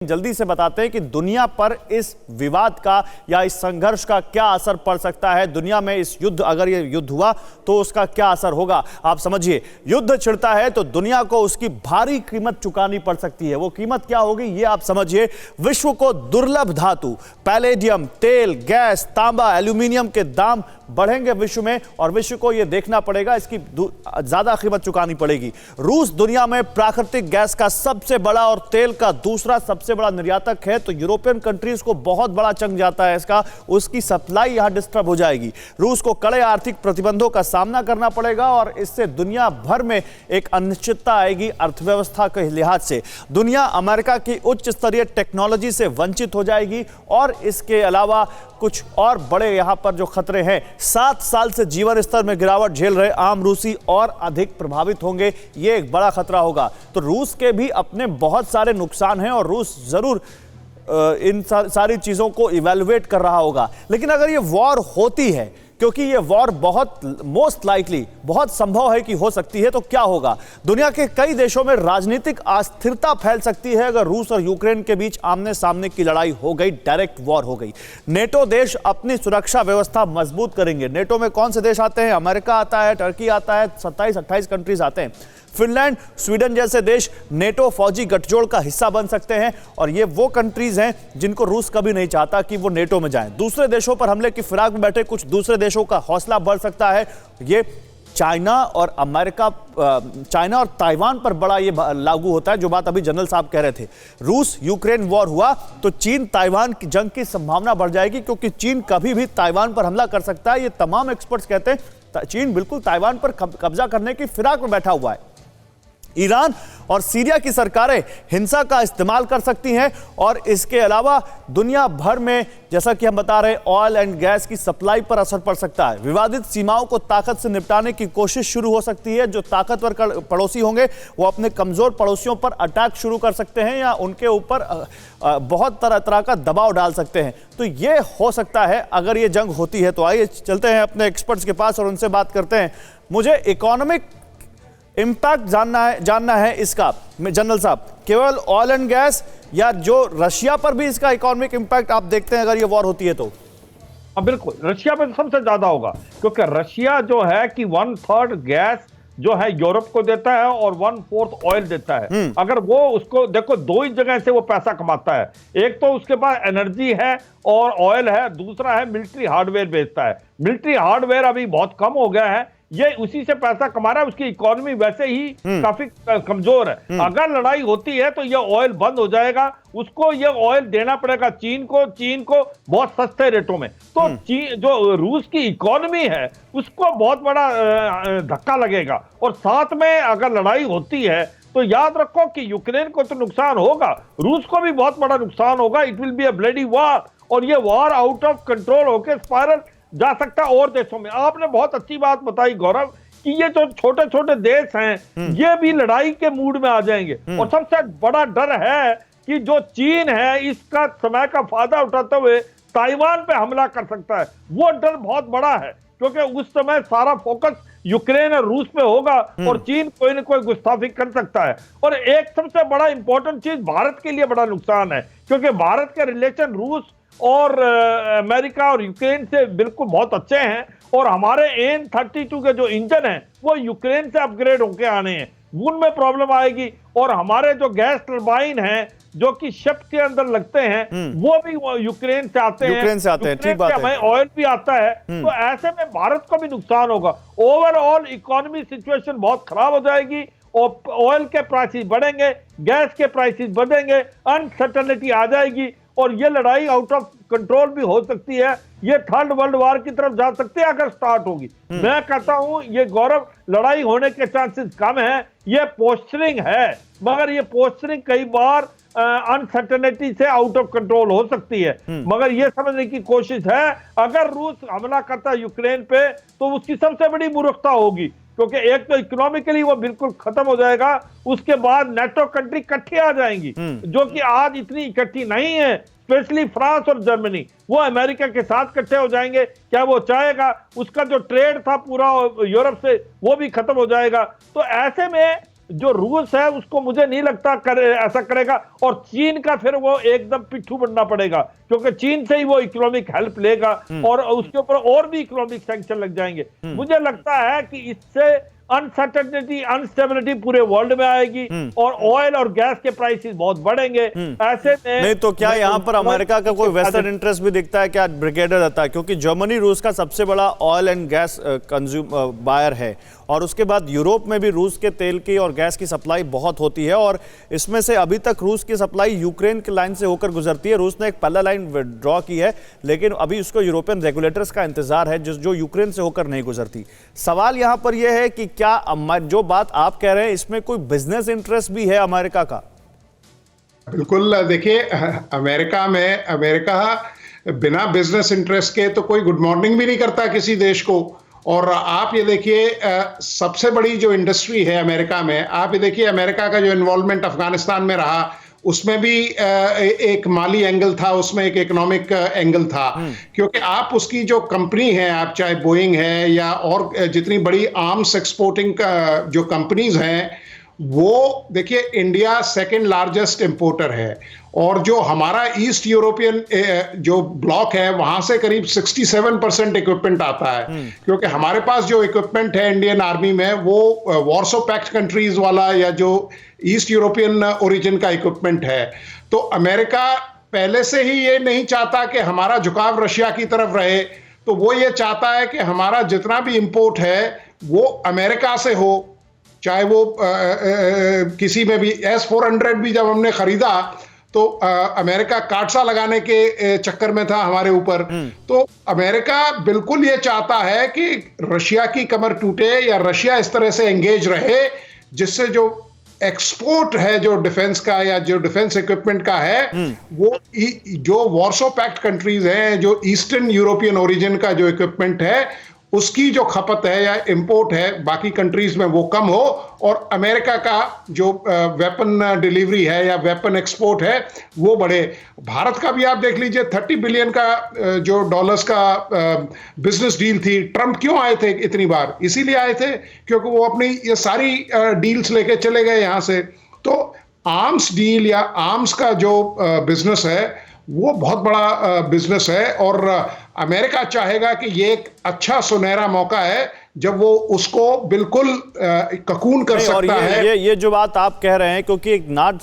जल्दी से बताते हैं कि दुनिया पर इस विवाद का या इस संघर्ष का क्या असर पड़ सकता है। दुनिया में इस युद्ध, अगर ये युद्ध हुआ तो उसका क्या असर होगा। आप समझिए, युद्ध छिड़ता है तो दुनिया को उसकी भारी कीमत चुकानी पड़ सकती है। वो कीमत क्या होगी ये आप समझिए। विश्व को दुर्लभ धातु, पैलेडियम, तेल, गैस, तांबा, एल्यूमिनियम के दाम बढ़ेंगे विश्व में, और विश्व को यह देखना पड़ेगा, इसकी ज्यादा कीमत चुकानी पड़ेगी। रूस दुनिया में प्राकृतिक गैस का सबसे बड़ा और तेल का दूसरा सबसे बड़ा निर्यातक है, तो यूरोपियन कंट्रीज को बहुत बड़ा चंक जाता है इसका, उसकी सप्लाई यहां डिस्टर्ब हो जाएगी। रूस को कड़े आर्थिक प्रतिबंधों का सामना करना पड़ेगा और इससे दुनिया भर में एक अनिश्चितता आएगी। अर्थव्यवस्था के लिहाज से दुनिया अमेरिका की उच्च स्तरीय टेक्नोलॉजी से वंचित हो जाएगी, और इसके अलावा कुछ और बड़े यहां पर जो खतरे हैं, 7 साल से जीवन स्तर में गिरावट झेल रहे आम रूसी और अधिक प्रभावित होंगे। यह एक बड़ा खतरा होगा। तो रूस के भी अपने बहुत सारे नुकसान हैं और रूस जरूर इन सारी चीजों को इवैल्यूएट कर रहा होगा। लेकिन अगर यह वॉर होती है, क्योंकि ये वॉर बहुत मोस्ट लाइकली, बहुत संभव है कि हो सकती है, तो क्या होगा। दुनिया के कई देशों में राजनीतिक अस्थिरता फैल सकती है अगर रूस और यूक्रेन के बीच आमने सामने की लड़ाई हो गई, डायरेक्ट वॉर हो गई। नेटो देश अपनी सुरक्षा व्यवस्था मजबूत करेंगे। नेटो में कौन से देश आते हैं? अमेरिका आता है, टर्की आता है, 27-28 कंट्रीज आते हैं। फिनलैंड, स्वीडन जैसे देश नेटो फौजी गठजोड़ का हिस्सा बन सकते हैं, और ये वो कंट्रीज हैं जिनको रूस कभी नहीं चाहता कि वो नेटो में जाएं। दूसरे देशों पर हमले की फिराक में बैठे कुछ दूसरे देशों का हौसला बढ़ सकता है। ये चाइना और अमेरिका, चाइना और ताइवान पर बड़ा ये लागू होता है, जो बात अभी जनरल साहब कह रहे थे। रूस यूक्रेन वॉर हुआ तो चीन ताइवान की जंग की संभावना बढ़ जाएगी, क्योंकि चीन कभी भी ताइवान पर हमला कर सकता है। ये तमाम एक्सपर्ट्स कहते हैं चीन बिल्कुल ताइवान पर कब्जा करने की फिराक में बैठा हुआ है। ईरान और सीरिया की सरकारें हिंसा का इस्तेमाल कर सकती हैं, और इसके अलावा दुनिया भर में, जैसा कि हम बता रहे हैं, ऑयल एंड गैस की सप्लाई पर असर पड़ सकता है। विवादित सीमाओं को ताकत से निपटाने की कोशिश शुरू हो सकती है। जो ताकतवर पड़ोसी होंगे वो अपने कमजोर पड़ोसियों पर अटैक शुरू कर सकते हैं या उनके ऊपर बहुत तरह का दबाव डाल सकते हैं। तो ये हो सकता है अगर ये जंग होती है। तो आइए चलते हैं अपने एक्सपर्ट्स के पास और उनसे बात करते हैं। मुझे इकोनॉमिक इंपैक्ट जानना है इसका। जनरल साहब, केवल ऑयल एंड गैस या जो रशिया पर भी इसका इकोनॉमिक इंपैक्ट आप देखते हैं अगर ये वॉर होती है तो? बिल्कुल, रशिया पे सबसे ज्यादा होगा, क्योंकि रशिया जो है कि 1/3 गैस जो है यूरोप को देता है और 1/4 ऑयल देता है। अगर वो उसको देखो, दो ही जगह से वो पैसा कमाता है। एक तो उसके पास एनर्जी है और ऑयल है, दूसरा है मिलिट्री हार्डवेयर बेचता है। मिलिट्री हार्डवेयर अभी बहुत कम हो गया है, ये उसी से पैसा कमा रहा है। उसकी इकोनॉमी वैसे ही काफी कमजोर है। अगर लड़ाई होती है तो ये ऑयल बंद हो जाएगा, उसको ये ऑयल देना पड़ेगा चीन को बहुत सस्ते रेटों में। तो जो रूस की इकोनॉमी है उसको बहुत बड़ा धक्का लगेगा। और साथ में अगर लड़ाई होती है तो याद रखो कि यूक्रेन को तो नुकसान होगा, रूस को भी बहुत बड़ा नुकसान होगा। It will be a bloody war, और ये वॉर आउट ऑफ कंट्रोल होकर स्पाइरल जा सकता है और देशों में। आपने बहुत अच्छी बात बताई गौरव, कि ये जो छोटे छोटे देश हैं ये भी लड़ाई के मूड में आ जाएंगे। और सबसे बड़ा डर है कि जो चीन है इसका समय का फायदा उठाते हुए ताइवान पे हमला कर सकता है। वो डर बहुत बड़ा है, क्योंकि उस समय सारा फोकस यूक्रेन और रूस पे होगा और चीन कोई ना कोई गुस्ताखी कर सकता है। और एक सबसे बड़ा इंपॉर्टेंट चीज, भारत के लिए बड़ा नुकसान है, क्योंकि भारत के रिलेशन रूस और अमेरिका और यूक्रेन से बिल्कुल बहुत अच्छे हैं, और हमारे AN-32 के जो इंजन हैं वो यूक्रेन से अपग्रेड होके आने हैं। उनमें प्रॉब्लम आएगी। और हमारे जो गैस टरबाइन हैं जो कि शिप के अंदर लगते हैं वो भी यूक्रेन से आते हैं। ठीक बात है। हमें ऑयल भी आता है। तो ऐसे में भारत को भी नुकसान होगा। ओवरऑल इकोनॉमी सिचुएशन बहुत खराब हो जाएगी, और ऑयल के प्राइसेस बढ़ेंगे, गैस के प्राइसेस बढ़ेंगे, अनसर्टेनिटी आ जाएगी, और ये लड़ाई आउट ऑफ कंट्रोल भी हो सकती है। ये थर्ड वर्ल्ड वॉर की तरफ जा सकती है अगर स्टार्ट होगी। मैं कहता हूं ये गौरव, लड़ाई होने के चांसेस कम है। ये पोस्चरिंग है, मगर ये पोस्चरिंग कई बार अनसर्टेनिटी से आउट ऑफ कंट्रोल हो सकती है। मगर ये समझने की कोशिश है, अगर रूस हमला करता है यूक्रेन पे तो उसकी सबसे बड़ी मूर्खता होगी, क्योंकि एक तो इकोनॉमिकली वो बिल्कुल खत्म हो जाएगा, उसके बाद नेटो कंट्री इकट्ठी आ जाएंगी, जो कि आज इतनी इकट्ठी नहीं है। स्पेशली फ्रांस और जर्मनी, वो अमेरिका के साथ इकट्ठे हो जाएंगे। क्या वो चाहेगा? उसका जो ट्रेड था पूरा यूरोप से वो भी खत्म हो जाएगा। तो ऐसे में जो रूस है उसको मुझे नहीं लगता ऐसा करेगा, और चीन का फिर वो एकदम पिट्ठू बनना पड़ेगा, क्योंकि चीन से ही वो इकोनॉमिक हेल्प लेगा और उसके ऊपर और भी इकोनॉमिक सैंक्शन लग जाएंगे। मुझे लगता है कि इससे अनसर्टेनिटी, अनस्टेबिलिटी पूरे वर्ल्ड में आएगी और ऑयल और गैस के प्राइसेस बहुत बढ़ेंगे। ऐसे में नहीं तो क्या यहाँ पर अमेरिका का कोई वेस्टर्न इंटरेस्ट भी दिखता है क्या ब्रिगेडियर रहता है? क्योंकि जर्मनी रूस का सबसे बड़ा oil and gas consume buyer है, और उसके बाद यूरोप में भी रूस के तेल की और गैस की सप्लाई बहुत होती है, और इसमें से अभी तक रूस की सप्लाई यूक्रेन की लाइन से होकर गुजरती है। रूस ने एक पहला लाइन विड्रॉ की है, लेकिन अभी उसको यूरोपियन रेगुलेटर्स का इंतजार है जो यूक्रेन से होकर नहीं गुजरती। सवाल यहाँ पर यह है कि क्या जो बात आप कह रहे हैं इसमें कोई बिजनेस इंटरेस्ट भी है अमेरिका का? बिल्कुल, देखिए अमेरिका बिना बिजनेस इंटरेस्ट के तो कोई गुड मॉर्निंग भी नहीं करता किसी देश को। और आप ये देखिए सबसे बड़ी जो इंडस्ट्री है अमेरिका में, आप ये देखिए अमेरिका का जो इन्वॉल्वमेंट अफगानिस्तान में रहा उसमें भी एक माली एंगल था, उसमें एक इकोनॉमिक एंगल था, क्योंकि आप उसकी जो कंपनी है, आप चाहे बोइंग है या और जितनी बड़ी आर्म्स एक्सपोर्टिंग जो कंपनीज हैं, वो देखिए इंडिया सेकंड लार्जेस्ट इंपोर्टर है, और जो हमारा ईस्ट यूरोपियन जो ब्लॉक है वहां से करीब 67% इक्विपमेंट आता है, क्योंकि हमारे पास जो इक्विपमेंट है इंडियन आर्मी में वो वॉर्सो पैक्ट कंट्रीज वाला या जो ईस्ट यूरोपियन ओरिजिन का इक्विपमेंट है। तो अमेरिका पहले से ही ये नहीं चाहता कि हमारा झुकाव रशिया की तरफ रहे, तो वो ये चाहता है कि हमारा जितना भी इंपोर्ट है वो अमेरिका से हो, चाहे वो किसी में भी। S-400 भी जब हमने खरीदा तो अमेरिका काटसा लगाने के चक्कर में था हमारे ऊपर। तो अमेरिका बिल्कुल ये चाहता है कि रशिया की कमर टूटे या रशिया इस तरह से एंगेज रहे जिससे जो एक्सपोर्ट है जो डिफेंस का या जो डिफेंस इक्विपमेंट का है वो जो वॉर्सो पैक्ट कंट्रीज हैं, जो ईस्टर्न यूरोपियन ओरिजिन का जो इक्विपमेंट है उसकी जो खपत है या इंपोर्ट है बाकी कंट्रीज में वो कम हो, और अमेरिका का जो वेपन डिलीवरी है या वेपन एक्सपोर्ट है वो बढ़े। भारत का भी आप देख लीजिए 30 बिलियन का जो डॉलर्स का बिजनेस डील थी। ट्रंप क्यों आए थे इतनी बार? इसीलिए आए थे क्योंकि वो अपनी ये सारी डील्स लेके चले गए यहां से। तो आर्म्स डील या आर्म्स का जो बिजनेस है वो बहुत बड़ा बिजनेस है, और अमेरिका चाहेगा कि ये एक अच्छा सुनहरा मौका है जब वो उसको बिल्कुल ककून कर सकता है। ये जो बात आप कह रहे हैं, क्योंकि एक नॉर्थ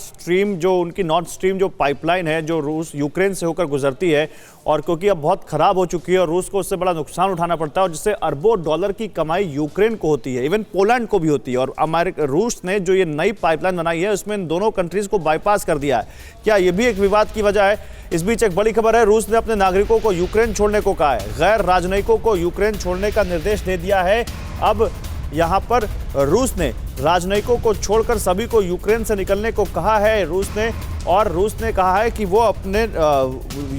स्ट्रीम जो पाइपलाइन है जो रूस यूक्रेन से होकर गुजरती है, और क्योंकि अब बहुत खराब हो चुकी है और रूस को उससे बड़ा नुकसान उठाना पड़ता है, और जिससे अरबों डॉलर की कमाई यूक्रेन को होती है, इवन पोलैंड को भी होती है। और रूस ने जो ये नई पाइपलाइन बनाई है उसमें इन दोनों कंट्रीज को बाईपास कर दिया है। क्या ये भी एक विवाद की वजह है? इस बीच एक बड़ी खबर है, रूस ने अपने नागरिकों को यूक्रेन छोड़ने को कहा है। गैर राजनयिकों को यूक्रेन छोड़ने का निर्देश दे दिया है। अब यहां पर रूस ने राजनयिकों को छोड़कर सभी को यूक्रेन से निकलने को कहा है रूस ने कहा है कि वो अपने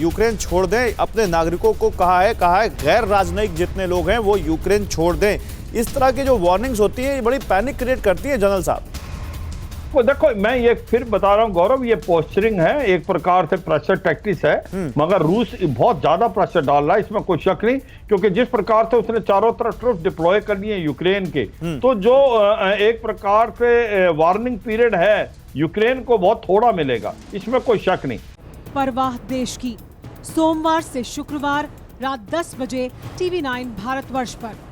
यूक्रेन छोड़ दें। अपने नागरिकों को कहा है गैर राजनयिक जितने लोग हैं वो यूक्रेन छोड़ दें। इस तरह की जो वार्निंग्स होती हैं ये बड़ी पैनिक क्रिएट करती है जनरल साहब। वो देखो, मैं ये फिर बता रहा हूं गौरव, ये पोस्चरिंग है, एक प्रकार से प्रेशर टैक्टिस है, मगर रूस बहुत ज्यादा प्रेशर डाल रहा है, इसमें कोई शक नहीं। क्योंकि जिस प्रकार से उसने चारों तरफ ट्रूप डिप्लॉय कर लिए यूक्रेन के, तो जो एक प्रकार से वार्निंग पीरियड है यूक्रेन को बहुत थोड़ा मिलेगा, इसमें कोई शक नहीं। परवाह देश की, सोमवार से शुक्रवार रात 10 बजे TV9 भारतवर्ष पर।